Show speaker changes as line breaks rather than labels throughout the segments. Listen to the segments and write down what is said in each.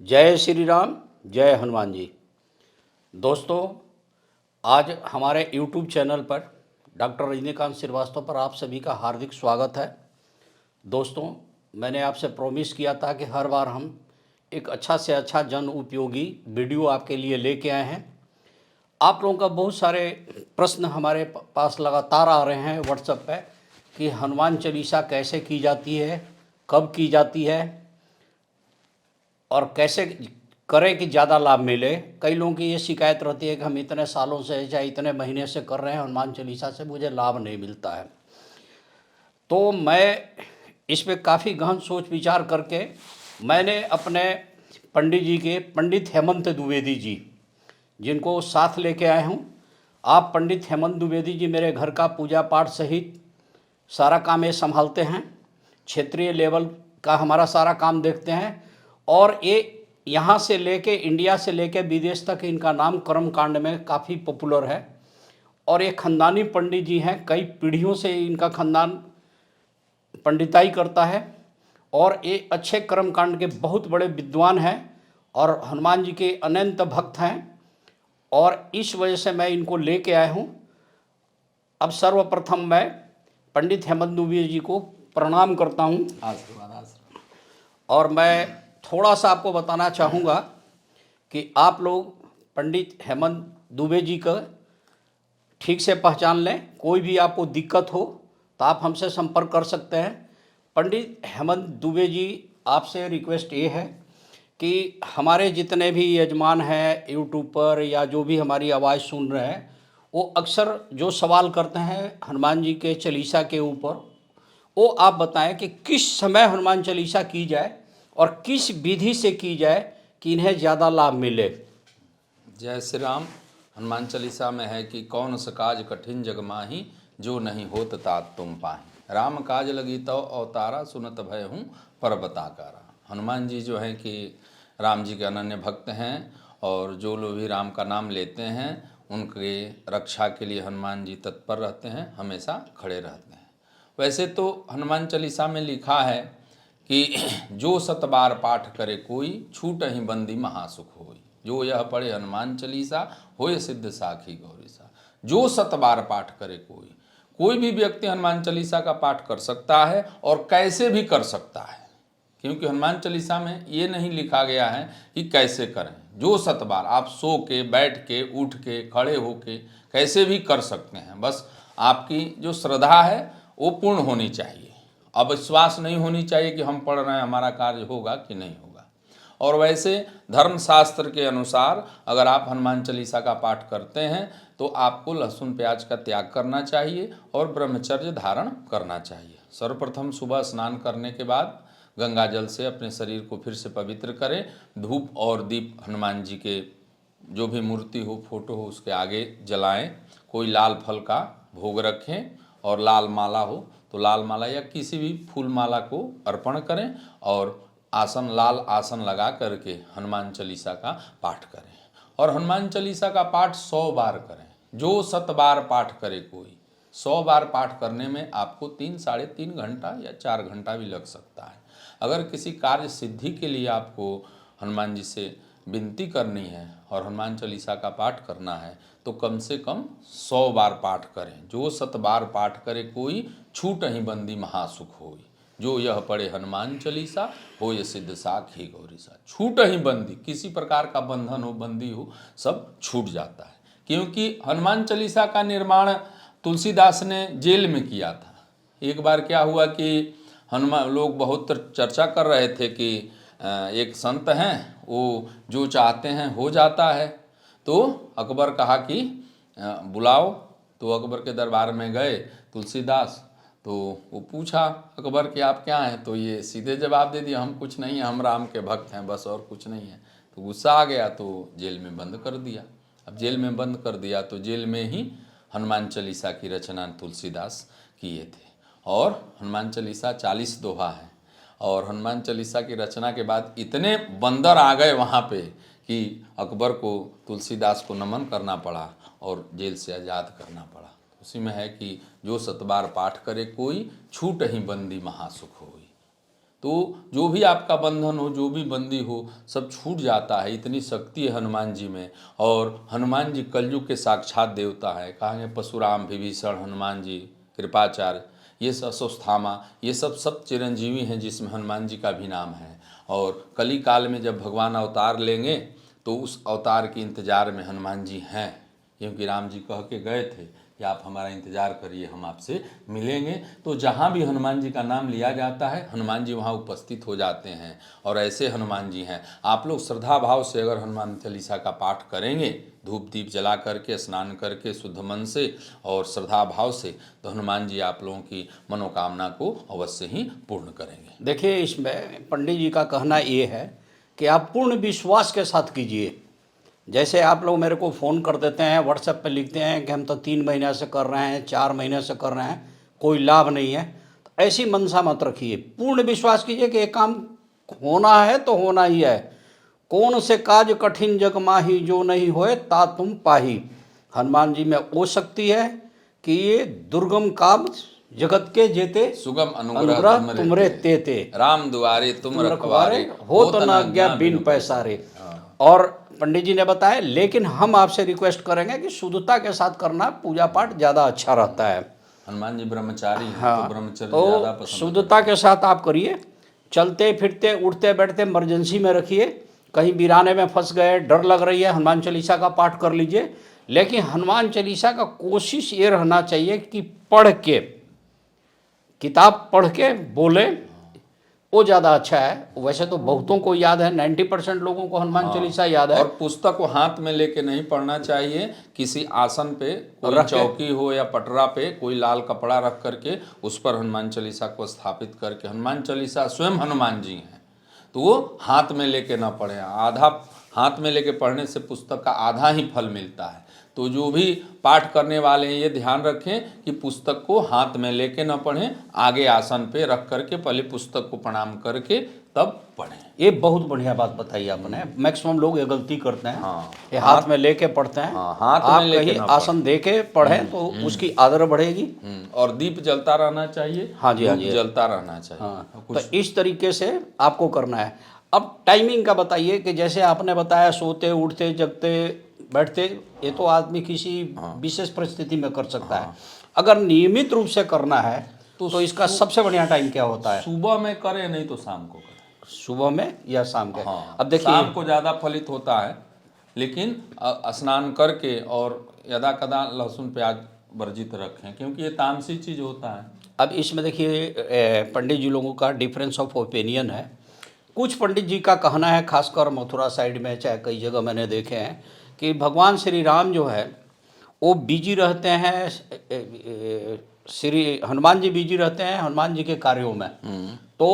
जय श्री राम, जय हनुमान जी। दोस्तों, आज हमारे YouTube चैनल पर डॉक्टर रजनीकांत श्रीवास्तव पर आप सभी का हार्दिक स्वागत है। दोस्तों, मैंने आपसे प्रॉमिस किया था कि हर बार हम एक अच्छा से अच्छा जन उपयोगी वीडियो आपके लिए लेके आए हैं। आप लोगों का बहुत सारे प्रश्न हमारे पास लगातार आ रहे हैं व्हाट्सएप पे कि हनुमान चालीसा कैसे की जाती है, कब की जाती है और कैसे करें कि ज़्यादा लाभ मिले। कई लोगों की ये शिकायत रहती है कि हम इतने सालों से या इतने महीने से कर रहे हैं हनुमान चालीसा से, मुझे लाभ नहीं मिलता है। तो मैं इस पे काफ़ी गहन सोच विचार करके मैंने अपने पंडित जी के, पंडित हेमंत द्विवेदी जी, जिनको साथ लेके आए हूँ। आप पंडित हेमंत द्विवेदी जी मेरे घर का पूजा पाठ सहित सारा काम ये संभालते हैं, क्षेत्रीय लेवल का हमारा सारा काम देखते हैं और ये यहाँ से लेके, इंडिया से लेके विदेश तक इनका नाम कर्म कांड में काफ़ी पॉपुलर है। और ये खानदानी पंडित जी हैं, कई पीढ़ियों से इनका खानदान पंडिताई करता है और ये अच्छे कर्म कांड के बहुत बड़े विद्वान हैं और हनुमान जी के अनंत भक्त हैं और इस वजह से मैं इनको लेके आया हूँ। अब सर्वप्रथम मैं पंडित हेमंत द्विवेदी जी को प्रणाम करता हूँ और मैं थोड़ा सा आपको बताना चाहूँगा कि आप लोग पंडित हेमंत दुबे जी का ठीक से पहचान लें। कोई भी आपको दिक्कत हो तो आप हमसे संपर्क कर सकते हैं। पंडित हेमंत दुबे जी, आपसे रिक्वेस्ट ये है कि हमारे जितने भी यजमान हैं यूट्यूब पर या जो भी हमारी आवाज़ सुन रहे हैं, वो अक्सर जो सवाल करते हैं हनुमान जी के चालीसा के ऊपर, वो आप बताएं कि किस समय हनुमान चालीसा की जाए और किस विधि से की जाए कि इन्हें ज़्यादा लाभ मिले।
जय श्री राम। हनुमान चालीसा में है कि कौन स काज कठिन जग माही, जो नहीं होत तात तुम पाही। राम काज लगी तो अवतारा, सुनत भय हूँ पर्वताकारा। हनुमान जी जो हैं कि राम जी के अनन्य भक्त हैं और जो लोग भी राम का नाम लेते हैं उनके रक्षा के लिए हनुमान जी तत्पर रहते हैं, हमेशा खड़े रहते हैं। वैसे तो हनुमान चालीसा में लिखा है कि जो 100 बार पाठ करे कोई, छूट ही बंदी महासुख होई। जो यह पढ़े हनुमान चालीसा, होय सिद्ध साखी गौरीसा। जो 100 बार पाठ करे कोई भी व्यक्ति हनुमान चालीसा का पाठ कर सकता है और कैसे भी कर सकता है, क्योंकि हनुमान चालीसा में ये नहीं लिखा गया है कि कैसे करें। जो 100 बार आप सो के, बैठ के, उठ के, खड़े होके कैसे भी कर सकते हैं। बस आपकी जो श्रद्धा है वो पूर्ण होनी चाहिए। अविश्वास नहीं होनी चाहिए कि हम पढ़ रहे हैं हमारा कार्य होगा कि नहीं होगा। और वैसे धर्मशास्त्र के अनुसार अगर आप हनुमान चालीसा का पाठ करते हैं तो आपको लहसुन प्याज का त्याग करना चाहिए और ब्रह्मचर्य धारण करना चाहिए। सर्वप्रथम सुबह स्नान करने के बाद गंगा जल से अपने शरीर को फिर से पवित्र करें। धूप और दीप हनुमान जी के जो भी मूर्ति हो, फोटो हो, उसके आगे जलाएं। कोई लाल फल का भोग रखें और लाल माला हो तो लाल माला या किसी भी फूल माला को अर्पण करें और आसन, लाल आसन लगा करके हनुमान चालीसा का पाठ करें। और हनुमान चालीसा का पाठ 100 बार करें। जो 100 बार पाठ करे कोई, 100 बार पाठ करने में आपको 3 साढ़े 3 घंटा या 4 घंटा भी लग सकता है। अगर किसी कार्य सिद्धि के लिए आपको हनुमान जी से विनती करनी है और हनुमान चालीसा का पाठ करना है तो कम से कम 100 बार पाठ करें। जो 100 बार पाठ करे कोई, छूट ही बंदी महासुख होई। जो यह पढ़े हनुमान चालीसा, हो ये सिद्ध साखी गौरीसा। छूट ही बंदी, किसी प्रकार का बंधन हो, बंदी हो, सब छूट जाता है। क्योंकि हनुमान चालीसा का निर्माण तुलसीदास ने जेल में किया था। एक बार क्या हुआ कि हनुमान लोग बहुत चर्चा कर रहे थे कि एक संत हैं, वो जो चाहते हैं हो जाता है। तो अकबर कहा कि बुलाओ। तो अकबर के दरबार में गए तुलसीदास, तो वो पूछा अकबर कि आप क्या हैं, तो ये सीधे जवाब दे दिया, हम कुछ नहीं हैं, हम राम के भक्त हैं, बस और कुछ नहीं है। तो गुस्सा आ गया तो जेल में बंद कर दिया। अब जेल में बंद कर दिया तो जेल में ही हनुमान चालीसा की रचना तुलसीदास किए थे। और हनुमान चालीसा 40 दोहा है। और हनुमान चालीसा की रचना के बाद इतने बंदर आ गए वहाँ पे कि अकबर को तुलसीदास को नमन करना पड़ा और जेल से आज़ाद करना पड़ा। उसी में है कि जो 100 बार पाठ करे कोई, छूट ही बंदी महासुख होई। तो जो भी आपका बंधन हो, जो भी बंदी हो, सब छूट जाता है। इतनी शक्ति है हनुमान जी में। और हनुमान जी कलयुग के साक्षात देवता है। कहेंगे परशुराम, विभीषण, हनुमान जी, कृपाचार्य, ये सब अश्वत्थामा, ये सब चिरंजीवी हैं जिसमें हनुमान जी का भी नाम है। और कली काल में जब भगवान अवतार लेंगे तो उस अवतार के इंतजार में हनुमान जी हैं, क्योंकि राम जी कह के गए थे कि आप हमारा इंतजार करिए, हम आपसे मिलेंगे। तो जहाँ भी हनुमान जी का नाम लिया जाता है, हनुमान जी वहाँ उपस्थित हो जाते हैं। और ऐसे हनुमान जी हैं। आप लोग श्रद्धा भाव से अगर हनुमान चालीसा का पाठ करेंगे, धूप दीप जला करके, स्नान करके, शुद्ध मन से और श्रद्धा भाव से, तो हनुमान जी आप लोगों की मनोकामना को अवश्य ही पूर्ण करेंगे।
देखिए, इसमें पंडित जी का कहना ये है कि आप पूर्ण विश्वास के साथ कीजिए। जैसे आप लोग मेरे को फ़ोन कर देते हैं, व्हाट्सएप पे लिखते हैं कि हम तो 3 महीने से कर रहे हैं, 4 महीने से कर रहे हैं, कोई लाभ नहीं है, तो ऐसी मनसा मत रखिए। पूर्ण विश्वास कीजिए कि ये काम होना है तो होना ही है। कौन से काज कठिन जग माही, जो नहीं होए ता तुम पाही। हनुमान जी में वो शक्ति है कि ये दुर्गम काम जगत के जेते,
सुगम
अनुग्रह
अनुग्रह
तुमरे तेते,
राम दुआरे तुम
रखवारे,
रखवारे,
हो तो न आज्ञा बिन पैसारे। और पंडित जी ने बताया, लेकिन हम आपसे रिक्वेस्ट करेंगे कि शुद्धता के साथ करना, पूजा पाठ ज़्यादा अच्छा रहता है।
हनुमान जी ब्रह्मचारी हैं,
हाँ,
तो ब्रह्मचर्य ज़्यादा
तो
पसंद
शुद्धता के साथ आप करिए। चलते फिरते, उठते बैठते इमरजेंसी में रखिए। कहीं वीराने में फंस गए, डर लग रही है, हनुमान चालीसा का पाठ कर लीजिए। लेकिन हनुमान चालीसा का कोशिश ये रहना चाहिए कि पढ़ के, किताब पढ़ के बोले, वो ज़्यादा अच्छा है। वैसे तो बहुतों को याद है, 90% लोगों को हनुमान चालीसा याद है।
और पुस्तक को हाथ में लेके नहीं पढ़ना चाहिए। किसी आसन पे, कोई चौकी हो या पटरा पे, कोई लाल कपड़ा रख करके उस पर हनुमान चालीसा को स्थापित करके, हनुमान चालीसा स्वयं हनुमान जी हैं, तो वो हाथ में लेके ना पढ़ें। आधा हाथ में लेके पढ़ने से पुस्तक का आधा ही फल मिलता है। तो जो भी पाठ करने वाले हैं, ये ध्यान रखें कि पुस्तक को हाथ में लेके ना पढ़ें, आगे आसन पे रख करके पहले पुस्तक को प्रणाम करके तब पढ़ें।
ये बहुत बढ़िया बात बताई आपने। मैक्सिमम लोग ये गलती करते हैं,
हाँ,
ये हाथ में लेके पढ़ते हैं।
हाथ
आप
में लेके
कहीं
ना
आसन दे के पढ़ें तो उसकी आदर बढ़ेगी।
और दीप जलता रहना चाहिए।
हाँ जी, हाँ
धूप
जी।
जलता रहना चाहिए।
हाँ, तो इस तरीके से आपको करना है। अब टाइमिंग का बताइए कि जैसे आपने बताया, सोते उठते जगते बैठते, ये तो आदमी किसी विशेष परिस्थिति में कर सकता है। अगर नियमित रूप से करना है तो इसका सबसे बढ़िया टाइम क्या होता है?
सुबह में करें, नहीं तो शाम को करें।
सुबह में या शाम के?
हाँ,
अब देखिए,
शाम को ज़्यादा फलित होता है, लेकिन स्नान करके और यदा कदा लहसुन प्याज वर्जित रखें, क्योंकि ये तामसी चीज़ होता है।
अब इसमें देखिए, पंडित जी लोगों का डिफरेंस ऑफ ओपिनियन है। कुछ पंडित जी का कहना है, खासकर मथुरा साइड में, चाहे कई जगह मैंने देखे हैं, कि भगवान श्री राम जो है वो बिजी रहते हैं, श्री हनुमान जी बिजी रहते हैं हनुमान जी के कार्यों में। तो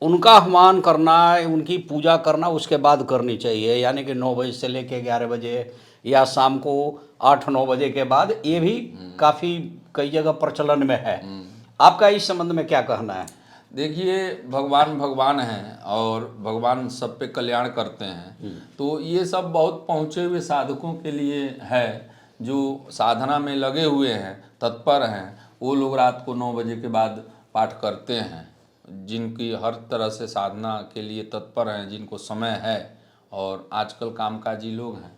उनका आह्वान करना, उनकी पूजा करना उसके बाद करनी चाहिए, यानी कि 9 बजे से लेके 11 बजे या शाम को 8-9 बजे के बाद। ये भी काफ़ी कई जगह प्रचलन में है। आपका इस संबंध में क्या कहना है?
देखिए, भगवान भगवान हैं और भगवान सब पे कल्याण करते हैं। तो ये सब बहुत पहुँचे हुए साधकों के लिए है, जो साधना में लगे हुए हैं, तत्पर हैं। वो लोग रात को 9 बजे के बाद पाठ करते हैं, जिनकी हर तरह से साधना के लिए तत्पर हैं, जिनको समय है। और आजकल कामकाजी लोग हैं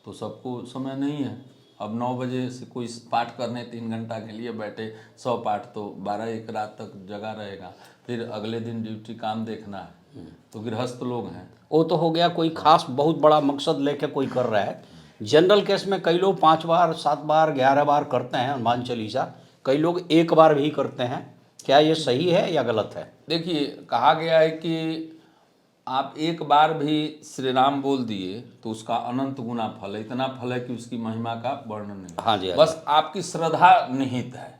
तो सबको समय नहीं है। अब 9 बजे से कोई पाठ करने 3 घंटा के लिए बैठे, 100 पाठ तो 12-1 रात तक जगा रहेगा। फिर अगले दिन ड्यूटी काम देखना है। तो गृहस्थ लोग हैं।
वो तो हो गया, कोई खास बहुत बड़ा मकसद लेके कोई कर रहा है। जनरल केस में कई लोग 5 बार, 7 बार, 11 बार करते हैं हनुमान चालीसा। कई लोग 1 बार भी करते हैं। क्या ये सही है या गलत है?
देखिए, कहा गया है कि आप 1 बार भी श्री राम बोल दिए तो उसका अनंत गुना फल है। इतना फल है कि उसकी महिमा का वर्णन नहीं।
हाँ जी, हाँ
बस आपकी श्रद्धा निहित है।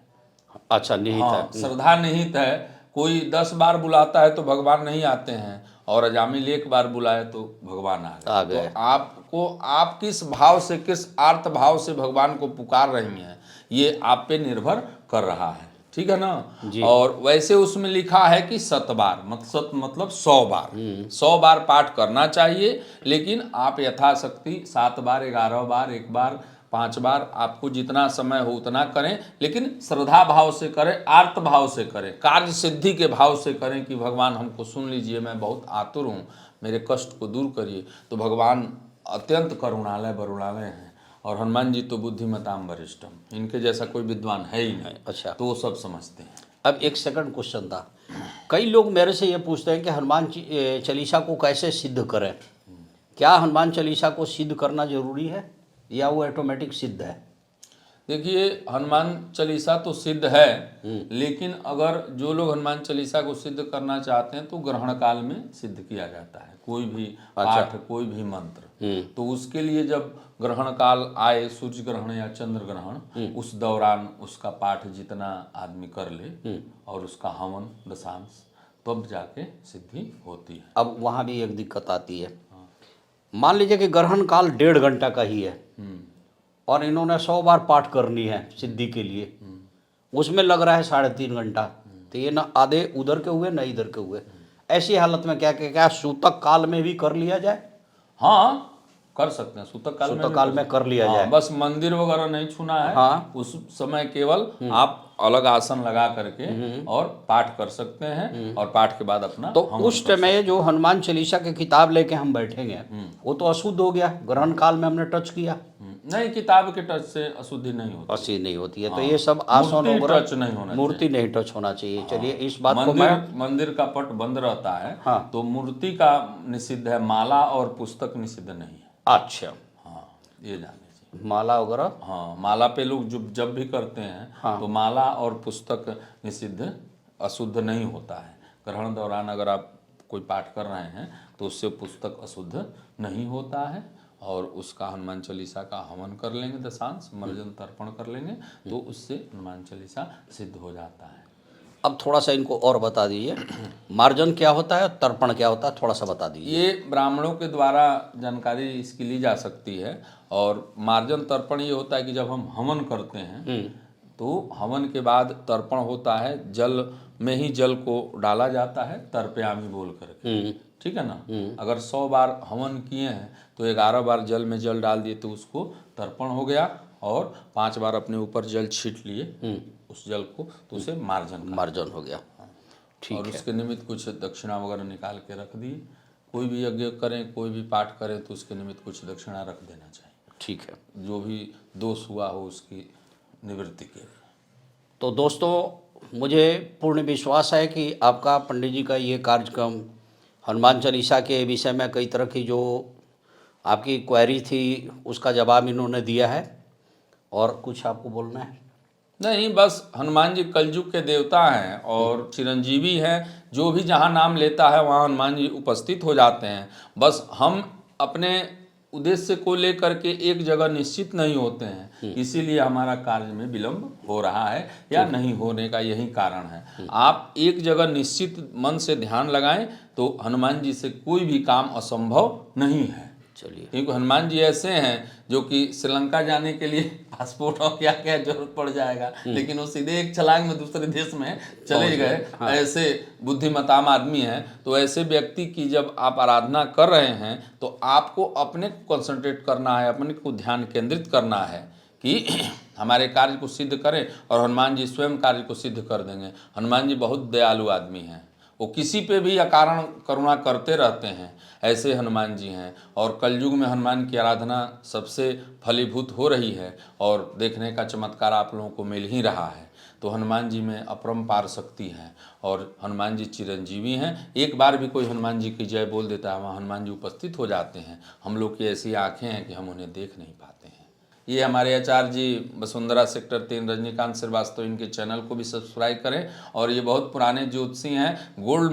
अच्छा, निहित है।
श्रद्धा निहित है। कोई 10 बार बुलाता है तो भगवान नहीं आते हैं, और अजामिल 1 बार बुलाए तो भगवान आ गए। तो आपको, आप किस भाव से, किस आर्त भाव से भगवान को पुकार रही हैं, ये आप पे निर्भर कर रहा है। ठीक है ना? और वैसे उसमें लिखा है कि 7 बार, मतलब 100 बार, 100 बार पाठ करना चाहिए। लेकिन आप यथाशक्ति 7 बार, 11 बार, 1 बार 5 बार, आपको जितना समय हो उतना करें, लेकिन श्रद्धा भाव से करें, आर्त भाव से करें, कार्य सिद्धि के भाव से करें कि भगवान हमको सुन लीजिए, मैं बहुत आतुर हूँ, मेरे कष्ट को दूर करिए। तो भगवान अत्यंत करुणालय वरुणालय हैं, और हनुमान जी तो बुद्धिमताम वरिष्ठम, इनके जैसा कोई विद्वान है ही नहीं।
अच्छा,
तो वो सब समझते हैं।
अब एक सेकंड क्वेश्चन था, कई लोग मेरे से ये पूछते हैं कि हनुमान चालीसा को कैसे सिद्ध करें। क्या हनुमान चालीसा को सिद्ध करना जरूरी है या वो ऑटोमेटिक सिद्ध है?
देखिए, हनुमान चालीसा तो सिद्ध है, लेकिन अगर जो लोग हनुमान चालीसा को सिद्ध करना चाहते हैं तो ग्रहण काल में सिद्ध किया जाता है, कोई भी पाठ, कोई भी मंत्र। तो उसके लिए जब ग्रहण काल आए, सूर्य ग्रहण या चंद्र ग्रहण, उस दौरान उसका पाठ जितना आदमी कर ले और उसका हवन दशांश, तब जाके सिद्धि होती है।
अब वहाँ भी एक दिक्कत आती है। मान लीजिए कि ग्रहण काल 1.5 घंटा का ही है और इन्होंने 100 बार पाठ करनी है सिद्धि के लिए, उसमें लग रहा है 3.5 घंटा, तो ये ना आधे उधर के हुए ना इधर के हुए। ऐसी हालत में क्या सूतक काल में भी कर लिया जाए?
हाँ, कर सकते हैं, सूतक काल
में कर लिया जाए।
बस मंदिर वगैरह नहीं छूना है।
हाँ,
उस समय केवल आप अलग आसन लगा करके और पाठ कर सकते हैं, और पाठ के बाद अपना
तो उस समय जो हनुमान चालीसा की किताब लेके हम बैठेंगे वो तो अशुद्ध हो गया, ग्रहण काल में हमने टच किया।
नहीं, किताब के टच से अशुद्धि नहीं होती,
अशुद्धि नहीं होती है। तो ये सब आसन वगैरह
टच नहीं होना,
मूर्ति नहीं टच होना चाहिए। चलिए, इस बात को मैं,
मंदिर का पट बंद रहता है।
हाँ,
तो मूर्ति का निषिद्ध है, माला और पुस्तक निषिद्ध नहीं है।
अच्छा,
हाँ, ये जाने चाहिए।
माला वगैरह,
हाँ, माला पे लोग जब भी करते हैं,
हाँ,
तो माला और पुस्तक निषिद्ध, अशुद्ध नहीं होता है। ग्रहण दौरान अगर आप कोई पाठ कर रहे हैं तो उससे पुस्तक अशुद्ध नहीं होता है, और उसका हनुमान चालीसा का हवन कर लेंगे, दशांश मर्जन तर्पण कर लेंगे, तो उससे हनुमान चालीसा सिद्ध हो जाता है।
अब थोड़ा सा इनको और बता दीजिए, मार्जन क्या होता है, तर्पण क्या होता है, थोड़ा सा बता दीजिए।
ये ब्राह्मणों के द्वारा जानकारी इसकी ली जा सकती है। और मार्जन तर्पण ये होता है कि जब हम हवन करते हैं तो हवन के बाद तर्पण होता है, जल में ही जल को डाला जाता है, तर्पयामी बोल करके, ठीक है ना। अगर 100 बार हवन किए हैं तो 11 बार जल में जल डाल दिए तो उसको तर्पण हो गया, और 5 बार अपने ऊपर जल छीट लिए उस जल को, तो उसे मार्जन हो गया। ठीक और उसके निमित्त कुछ दक्षिणा वगैरह निकाल के रख दिए। कोई भी यज्ञ करें, कोई भी पाठ करें, तो उसके निमित्त कुछ दक्षिणा रख देना चाहिए।
ठीक है,
जो भी दोष हुआ हो उसकी निवृत्ति के।
तो दोस्तों, मुझे पूर्ण विश्वास है कि आपका पंडित जी का ये कार्यक्रम हनुमान चालीसा के विषय में कई तरह की जो आपकी क्वेरी थी उसका जवाब इन्होंने दिया है। और कुछ आपको बोलना है?
नहीं, बस हनुमान जी कलयुग के देवता हैं और चिरंजीवी हैं। जो भी जहाँ नाम लेता है वहाँ हनुमान जी उपस्थित हो जाते हैं। बस हम अपने उद्देश्य को लेकर के एक जगह निश्चित नहीं होते हैं, इसीलिए हमारा कार्य में विलंब हो रहा है या नहीं होने का यही कारण है। आप एक जगह निश्चित मन से ध्यान लगाएं तो हनुमान जी से कोई भी काम असंभव नहीं है।
चलिए,
क्योंकि हनुमान जी ऐसे हैं जो कि श्रीलंका जाने के लिए पासपोर्ट और क्या क्या जरूरत पड़ जाएगा, लेकिन वो सीधे एक छलांग में दूसरे देश में चले गए। हाँ। ऐसे बुद्धिमताम आदमी हैं। तो ऐसे व्यक्ति की जब आप आराधना कर रहे हैं तो आपको अपने को कंसंट्रेट करना है, अपने को ध्यान केंद्रित करना है कि हमारे कार्य को सिद्ध करें, और हनुमान जी स्वयं कार्य को सिद्ध कर देंगे। हनुमान जी बहुत दयालु आदमी हैं, वो किसी पे भी अकारण करुणा करते रहते हैं, ऐसे हनुमान जी हैं। और कलयुग में हनुमान की आराधना सबसे फलीभूत हो रही है, और देखने का चमत्कार आप लोगों को मिल ही रहा है। तो हनुमान जी में अपरंपार शक्ति है, और हनुमान जी चिरंजीवी हैं। एक बार भी कोई हनुमान जी की जय बोल देता है, वहाँ हनुमान जी उपस्थित हो जाते हैं। हम लोग की ऐसी आँखें हैं कि हम उन्हें देख नहीं पाते हैं। ये हमारे आचार्य जी वसुंधरा सेक्टर 3 रजनीकांत श्रीवास्तव, इनके चैनल को भी सब्सक्राइब करें। और ये बहुत पुराने ज्योतिषी हैं, गोल्ड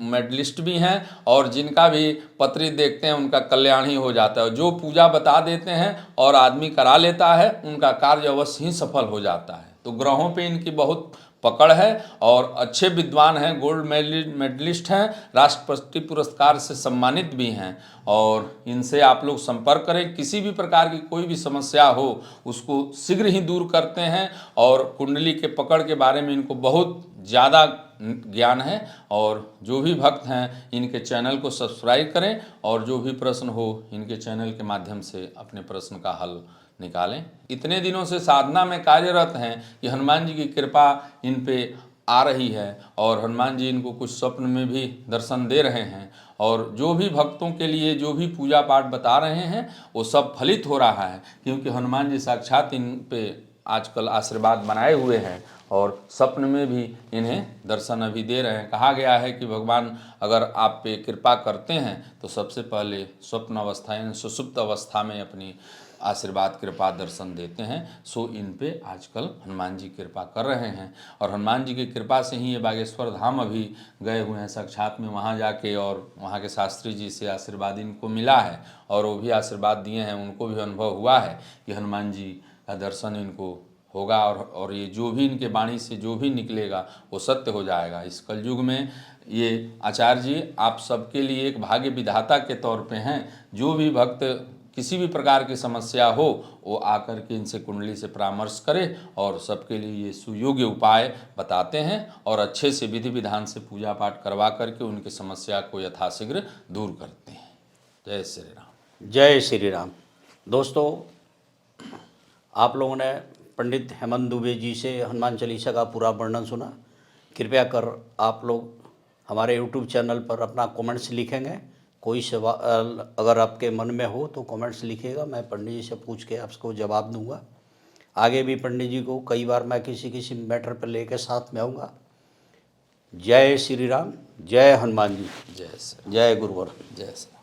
मेडलिस्ट भी हैं, और जिनका भी पत्री देखते हैं उनका कल्याण ही हो जाता है। जो पूजा बता देते हैं और आदमी करा लेता है, उनका कार्य अवश्य ही सफल हो जाता है। तो ग्रहों पे इनकी बहुत पकड़ है, और अच्छे विद्वान हैं, गोल्ड मेडलिस्ट हैं, राष्ट्रपति पुरस्कार से सम्मानित भी हैं। और इनसे आप लोग संपर्क करें, किसी भी प्रकार की कोई भी समस्या हो उसको शीघ्र ही दूर करते हैं। और कुंडली के पकड़ के बारे में इनको बहुत ज़्यादा ज्ञान है। और जो भी भक्त हैं इनके चैनल को सब्सक्राइब करें और जो भी प्रश्न हो इनके चैनल के माध्यम से अपने प्रश्न का हल निकालें। इतने दिनों से साधना में कार्यरत हैं कि हनुमान जी की कृपा इन पे आ रही है और हनुमान जी इनको कुछ स्वप्न में भी दर्शन दे रहे हैं और जो भी भक्तों के लिए जो भी पूजा पाठ बता रहे हैं वो सब फलित हो रहा है, क्योंकि हनुमान जी साक्षात इन पे आजकल आशीर्वाद बनाए हुए हैं और स्वप्न में भी इन्हें दर्शन अभी दे रहे हैं। कहा गया है कि भगवान अगर आप पे कृपा करते हैं तो सबसे पहले स्वप्न अवस्था यानी सुषुप्त अवस्था में अपनी आशीर्वाद कृपा दर्शन देते हैं। सो इन पे आजकल हनुमान जी कृपा कर रहे हैं और हनुमान जी की कृपा से ही ये बागेश्वर धाम अभी गए हुए हैं साक्षात में, वहाँ जाके और वहाँ के शास्त्री जी से आशीर्वाद इनको मिला है और वो भी आशीर्वाद दिए हैं। उनको भी अनुभव हुआ है कि हनुमान जी का दर्शन इनको होगा और ये जो भी इनके वाणी से जो भी निकलेगा वो सत्य हो जाएगा। इस कलयुग में ये आचार्य जी आप सबके लिए एक भाग्य विधाता के तौर पे हैं। जो भी भक्त किसी भी प्रकार की समस्या हो वो आकर के इनसे कुंडली से परामर्श करे और सबके लिए ये सुयोग्य उपाय बताते हैं और अच्छे से विधि विधान से पूजा पाठ करवा करके उनकी समस्या को यथाशीघ्र दूर करते हैं। जय श्री राम।
जय श्री राम। दोस्तों, आप लोगों ने पंडित हेमंत दुबे जी से हनुमान चालीसा का पूरा वर्णन सुना। कृपया कर आप लोग हमारे यूट्यूब चैनल पर अपना कमेंट्स लिखेंगे। कोई सवाल अगर आपके मन में हो तो कमेंट्स लिखिएगा, मैं पंडित जी से पूछ के आपको जवाब दूंगा। आगे भी पंडित जी को कई बार मैं किसी मैटर पर लेकर साथ में आऊँगा। जय श्री राम, जय हनुमान जी,
जय श्री
जय गुरुवर।
जय श्री